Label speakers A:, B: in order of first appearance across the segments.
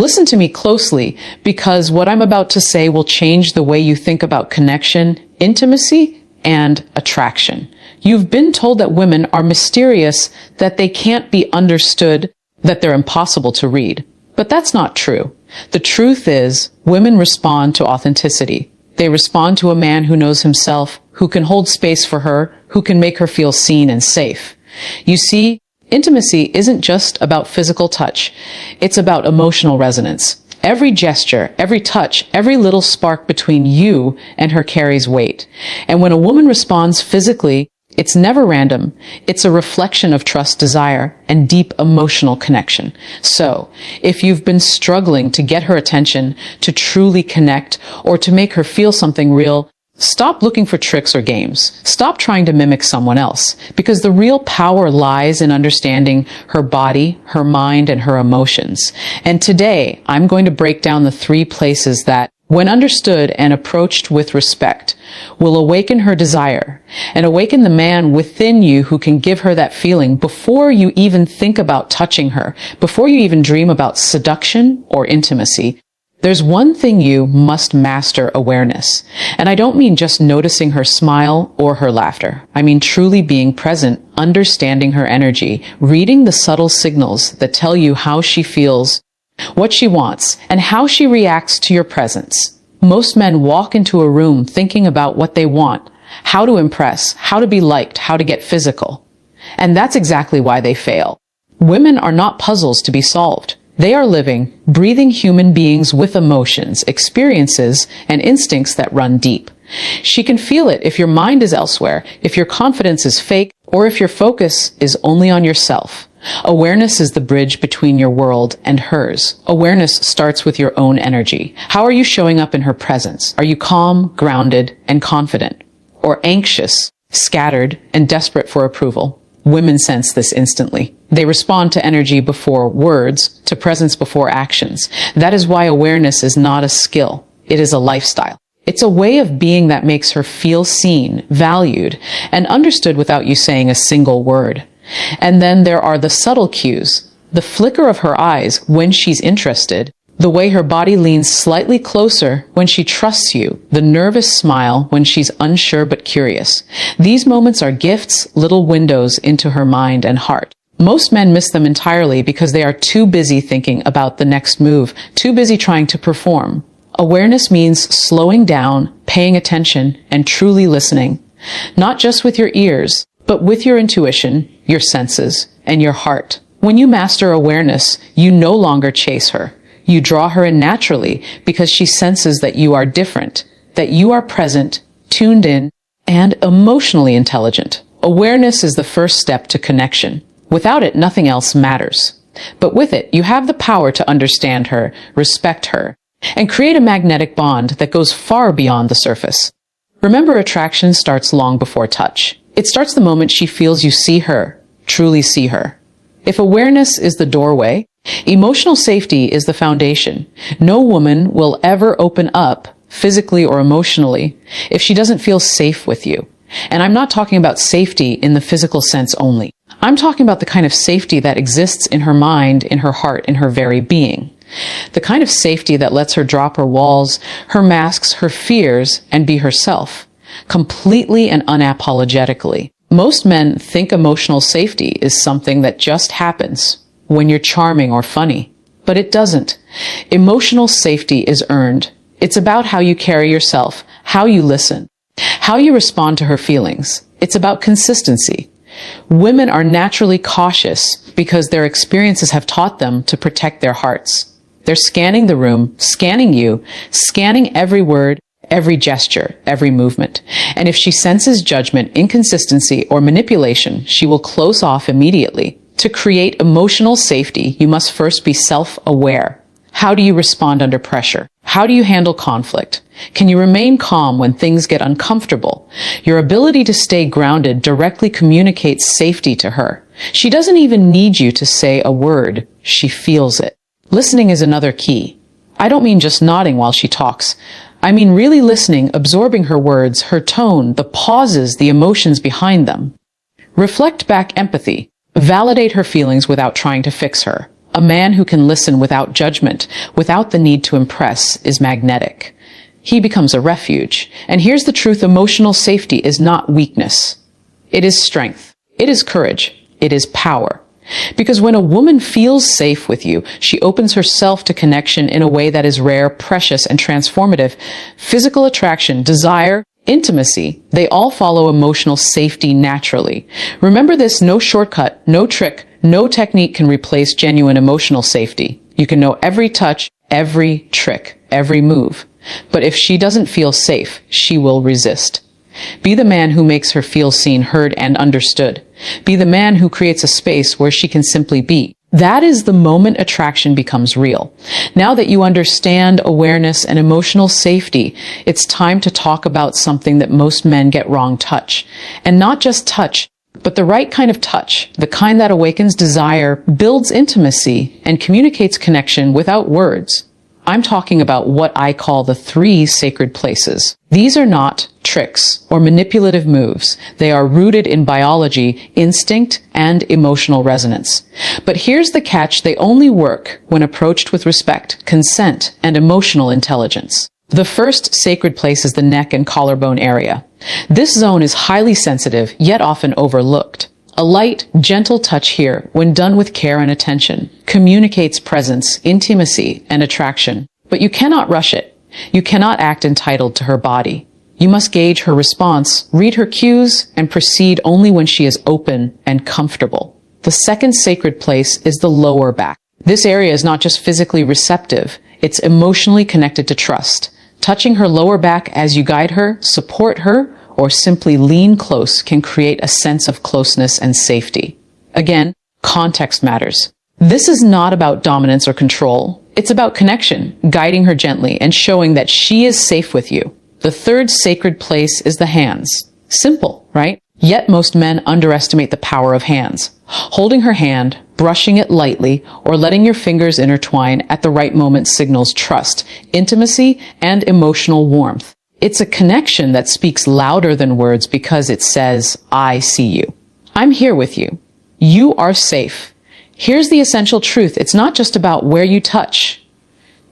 A: Listen to me closely, because what I'm about to say will change the way you think about connection, intimacy, and attraction. You've been told that women are mysterious, that they can't be understood, that they're impossible to read. But that's not true. The truth is, women respond to authenticity. They respond to a man who knows himself, who can hold space for her, who can make her feel seen and safe. You see, intimacy isn't just about physical touch. It's about emotional resonance. Every gesture, every touch, every little spark between you and her carries weight. And when a woman responds physically, it's never random. It's a reflection of trust, desire, and deep emotional connection. So, if you've been struggling to get her attention, to truly connect, or to make her feel something real, stop looking for tricks or games. Stop trying to mimic someone else, because the real power lies in understanding her body, her mind, and her emotions. And today, I'm going to break down the 3 places that, when understood and approached with respect, will awaken her desire and awaken the man within you who can give her that feeling before you even think about touching her, before you even dream about seduction or intimacy. There's one thing you must master: awareness. And I don't mean just noticing her smile or her laughter. I mean truly being present, understanding her energy, reading the subtle signals that tell you how she feels, what she wants, and how she reacts to your presence. Most men walk into a room thinking about what they want, how to impress, how to be liked, how to get physical. And that's exactly why they fail. Women are not puzzles to be solved. They are living, breathing human beings with emotions, experiences, and instincts that run deep. She can feel it if your mind is elsewhere, if your confidence is fake, or if your focus is only on yourself. Awareness is the bridge between your world and hers. Awareness starts with your own energy. How are you showing up in her presence? Are you calm, grounded, and confident? Or anxious, scattered, and desperate for approval? Women sense this instantly. They respond to energy before words, to presence before actions. That is why awareness is not a skill. It is a lifestyle. It's a way of being that makes her feel seen, valued, and understood without you saying a single word. And then there are the subtle cues, the flicker of her eyes when she's interested, the way her body leans slightly closer when she trusts you, the nervous smile when she's unsure but curious. These moments are gifts, little windows into her mind and heart. Most men miss them entirely because they are too busy thinking about the next move, too busy trying to perform. Awareness means slowing down, paying attention, and truly listening. Not just with your ears, but with your intuition, your senses, and your heart. When you master awareness, you no longer chase her. You draw her in naturally because she senses that you are different, that you are present, tuned in, and emotionally intelligent. Awareness is the first step to connection. Without it, nothing else matters. But with it, you have the power to understand her, respect her, and create a magnetic bond that goes far beyond the surface. Remember, attraction starts long before touch. It starts the moment she feels you see her, truly see her. If awareness is the doorway, emotional safety is the foundation. No woman will ever open up, physically or emotionally, if she doesn't feel safe with you. And I'm not talking about safety in the physical sense only. I'm talking about the kind of safety that exists in her mind, in her heart, in her very being. The kind of safety that lets her drop her walls, her masks, her fears, and be herself, completely and unapologetically. Most men think emotional safety is something that just happens when you're charming or funny, but it doesn't. Emotional safety is earned. It's about how you carry yourself, how you listen, how you respond to her feelings. It's about consistency. Women are naturally cautious because their experiences have taught them to protect their hearts. They're scanning the room, scanning you, scanning every word, every gesture, every movement. And if she senses judgment, inconsistency, or manipulation, she will close off immediately. To create emotional safety, you must first be self-aware. How do you respond under pressure? How do you handle conflict? Can you remain calm when things get uncomfortable? Your ability to stay grounded directly communicates safety to her. She doesn't even need you to say a word. She feels it. Listening is another key. I don't mean just nodding while she talks. I mean really listening, absorbing her words, her tone, the pauses, the emotions behind them. Reflect back empathy. Validate her feelings without trying to fix her. A man who can listen without judgment, without the need to impress, is magnetic. He becomes a refuge. And here's the truth: emotional safety is not weakness. It is strength. It is courage. It is power. Because when a woman feels safe with you, she opens herself to connection in a way that is rare, precious, and transformative. Physical attraction, desire, intimacy, they all follow emotional safety naturally. Remember this: no shortcut, no trick, no technique can replace genuine emotional safety. You can know every touch, every trick, every move. But if she doesn't feel safe, she will resist. Be the man who makes her feel seen, heard, and understood. Be the man who creates a space where she can simply be. That is the moment attraction becomes real. Now that you understand awareness and emotional safety, it's time to talk about something that most men get wrong: touch. And not just touch, but the right kind of touch, the kind that awakens desire, builds intimacy, and communicates connection without words. I'm talking about what I call the 3 sacred places. These are not tricks or manipulative moves. They are rooted in biology, instinct, and emotional resonance. But here's the catch: they only work when approached with respect, consent, and emotional intelligence. The first sacred place is the neck and collarbone area. This zone is highly sensitive, yet often overlooked. A light, gentle touch here, when done with care and attention, communicates presence, intimacy, and attraction. But you cannot rush it. You cannot act entitled to her body. You must gauge her response, read her cues, and proceed only when she is open and comfortable. The second sacred place is the lower back. This area is not just physically receptive, it's emotionally connected to trust. Touching her lower back as you guide her, support her, or simply lean close can create a sense of closeness and safety. Again, context matters. This is not about dominance or control. It's about connection, guiding her gently and showing that she is safe with you. The third sacred place is the hands. Simple, right? Yet most men underestimate the power of hands. Holding her hand, brushing it lightly, or letting your fingers intertwine at the right moment signals trust, intimacy, and emotional warmth. It's a connection that speaks louder than words because it says, I see you. I'm here with you. You are safe. Here's the essential truth. It's not just about where you touch.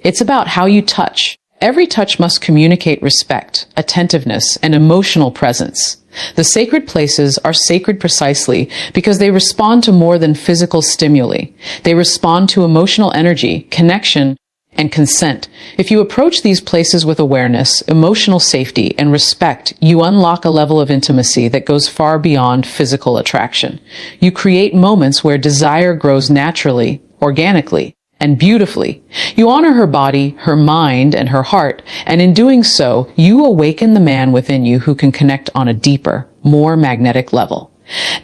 A: It's about how you touch. Every touch must communicate respect, attentiveness, and emotional presence. The sacred places are sacred precisely because they respond to more than physical stimuli. They respond to emotional energy, connection, and consent. If you approach these places with awareness, emotional safety, and respect, you unlock a level of intimacy that goes far beyond physical attraction. You create moments where desire grows naturally, organically, and beautifully. You honor her body, her mind, and her heart, and in doing so, you awaken the man within you who can connect on a deeper, more magnetic level.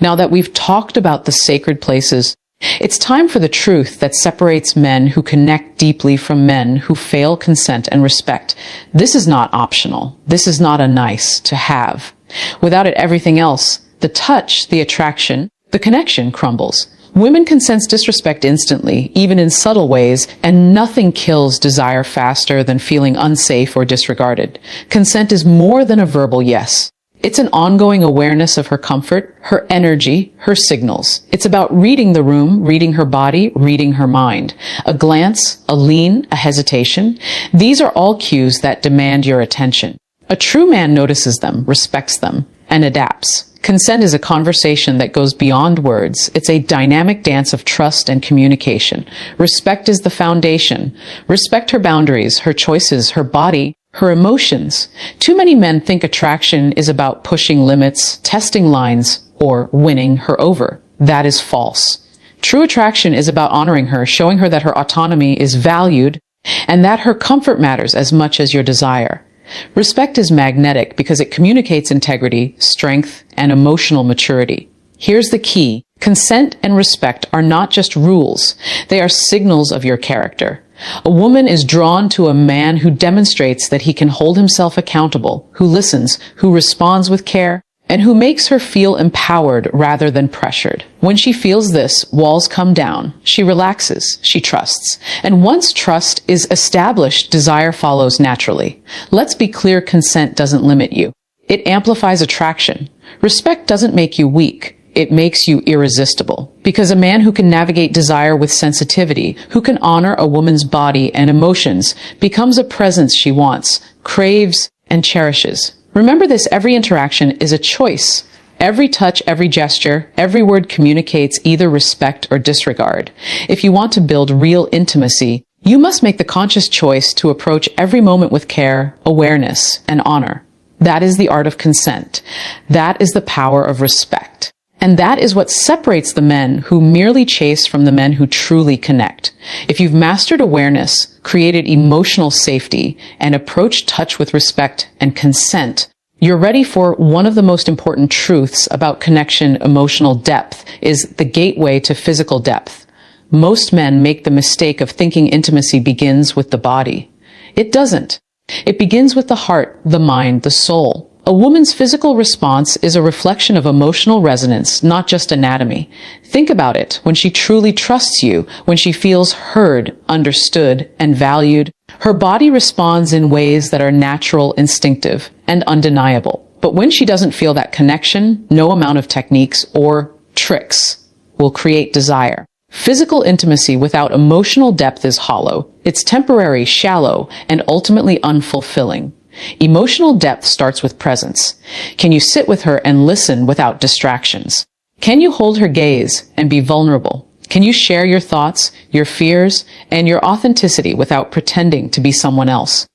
A: Now that we've talked about the sacred places, it's time for the truth that separates men who connect deeply from men who fail consent and respect. This is not optional. This is not a nice to have. Without it, everything else, the touch, the attraction, the connection crumbles. Women can sense disrespect instantly, even in subtle ways, and nothing kills desire faster than feeling unsafe or disregarded. Consent is more than a verbal yes. It's an ongoing awareness of her comfort, her energy, her signals. It's about reading the room, reading her body, reading her mind. A glance, a lean, a hesitation. These are all cues that demand your attention. A true man notices them, respects them, and adapts. Consent is a conversation that goes beyond words. It's a dynamic dance of trust and communication. Respect is the foundation. Respect her boundaries, her choices, her body, her emotions. Too many men think attraction is about pushing limits, testing lines, or winning her over. That is false. True attraction is about honoring her, showing her that her autonomy is valued, and that her comfort matters as much as your desire. Respect is magnetic because it communicates integrity, strength, and emotional maturity. Here's the key. Consent and respect are not just rules. They are signals of your character. A woman is drawn to a man who demonstrates that he can hold himself accountable, who listens, who responds with care, and who makes her feel empowered rather than pressured. When she feels this, walls come down. She relaxes. She trusts. And once trust is established, desire follows naturally. Let's be clear, consent doesn't limit you. It amplifies attraction. Respect doesn't make you weak. it makes you irresistible. Because a man who can navigate desire with sensitivity, who can honor a woman's body and emotions, becomes a presence she wants, craves, and cherishes. Remember this, every interaction is a choice. Every touch, every gesture, every word communicates either respect or disregard. If you want to build real intimacy, you must make the conscious choice to approach every moment with care, awareness, and honor. That is the art of consent. That is the power of respect. And that is what separates the men who merely chase from the men who truly connect. If you've mastered awareness, created emotional safety, and approached touch with respect and consent, you're ready for one of the most important truths about connection. Emotional depth is the gateway to physical depth. Most men make the mistake of thinking intimacy begins with the body. It doesn't. It begins with the heart, the mind, the soul. A woman's physical response is a reflection of emotional resonance, not just anatomy. Think about it. When she truly trusts you, when she feels heard, understood, and valued, her body responds in ways that are natural, instinctive, and undeniable. But when she doesn't feel that connection, no amount of techniques or tricks will create desire. Physical intimacy without emotional depth is hollow. It's temporary, shallow, and ultimately unfulfilling. Emotional depth starts with presence. Can you sit with her and listen without distractions? Can you hold her gaze and be vulnerable? Can you share your thoughts, your fears, and your authenticity without pretending to be someone else?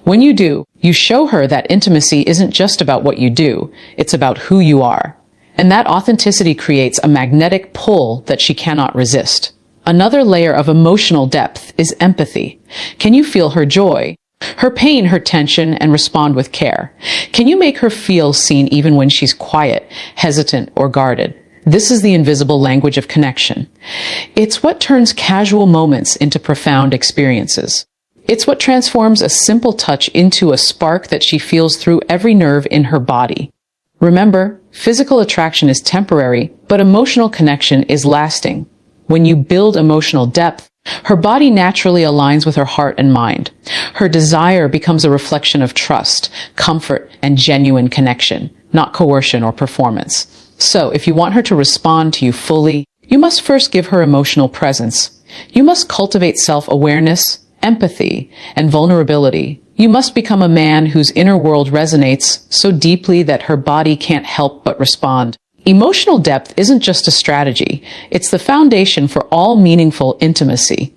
A: When you do, you show her that intimacy isn't just about what you do, it's about who you are. And that authenticity creates a magnetic pull that she cannot resist. Another layer of emotional depth is empathy. Can you feel her joy, her pain, her tension, and respond with care? Can you make her feel seen even when she's quiet, hesitant, or guarded? This is the invisible language of connection. It's what turns casual moments into profound experiences. It's what transforms a simple touch into a spark that she feels through every nerve in her body. Remember, physical attraction is temporary, but emotional connection is lasting. When you build emotional depth, her body naturally aligns with her heart and mind. Her desire becomes a reflection of trust, comfort, and genuine connection, not coercion or performance. So, if you want her to respond to you fully, you must first give her emotional presence. You must cultivate self-awareness, empathy, and vulnerability. You must become a man whose inner world resonates so deeply that her body can't help but respond. Emotional depth isn't just a strategy. It's the foundation for all meaningful intimacy.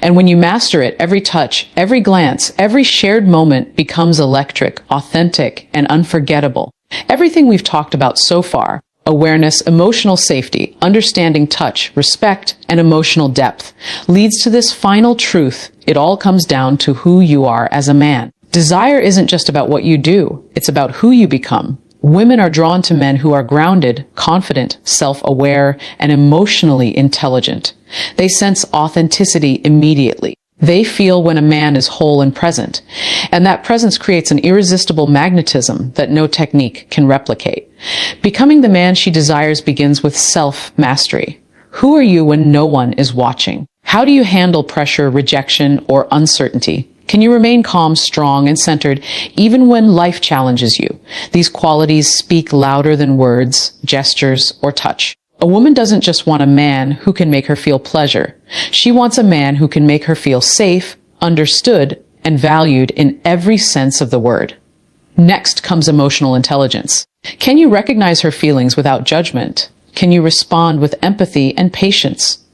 A: And when you master it, every touch, every glance, every shared moment becomes electric, authentic, and unforgettable. Everything we've talked about so far, awareness, emotional safety, understanding touch, respect, and emotional depth, leads to this final truth. It all comes down to who you are as a man. Desire isn't just about what you do. It's about who you become. Women are drawn to men who are grounded, confident, self-aware, and emotionally intelligent. They sense authenticity immediately. They feel when a man is whole and present. And that presence creates an irresistible magnetism that no technique can replicate. Becoming the man she desires begins with self-mastery. Who are you when no one is watching? How do you handle pressure, rejection, or uncertainty? Can you remain calm, strong, and centered even when life challenges you? These qualities speak louder than words, gestures, or touch. A woman doesn't just want a man who can make her feel pleasure. She wants a man who can make her feel safe, understood, and valued in every sense of the word. Next comes emotional intelligence. Can you recognize her feelings without judgment? Can you respond with empathy and patience?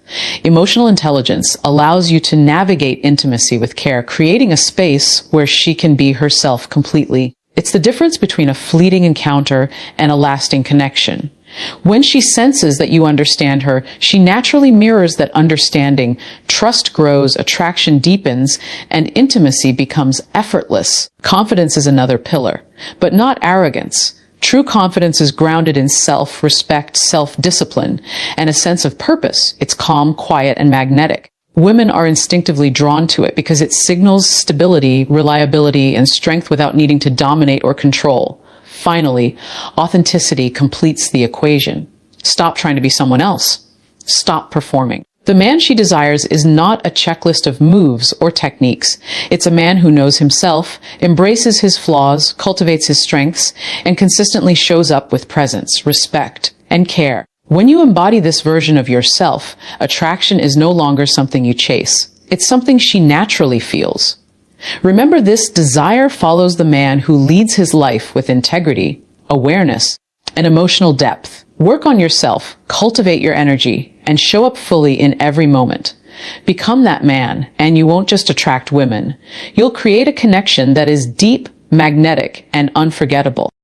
A: Emotional intelligence allows you to navigate intimacy with care, creating a space where she can be herself completely. It's the difference between a fleeting encounter and a lasting connection. When she senses that you understand her, she naturally mirrors that understanding. Trust grows, attraction deepens, and intimacy becomes effortless. Confidence is another pillar, but not arrogance. True confidence is grounded in self-respect, self-discipline, and a sense of purpose. It's calm, quiet, and magnetic. Women are instinctively drawn to it because it signals stability, reliability, and strength without needing to dominate or control. Finally, authenticity completes the equation. Stop trying to be someone else. Stop performing. The man she desires is not a checklist of moves or techniques. It's a man who knows himself, embraces his flaws, cultivates his strengths, and consistently shows up with presence, respect, and care. When you embody this version of yourself, attraction is no longer something you chase. It's something she naturally feels. Remember, this desire follows the man who leads his life with integrity, awareness, and emotional depth. Work on yourself, cultivate your energy, and show up fully in every moment. Become that man, and you won't just attract women. You'll create a connection that is deep, magnetic, and unforgettable.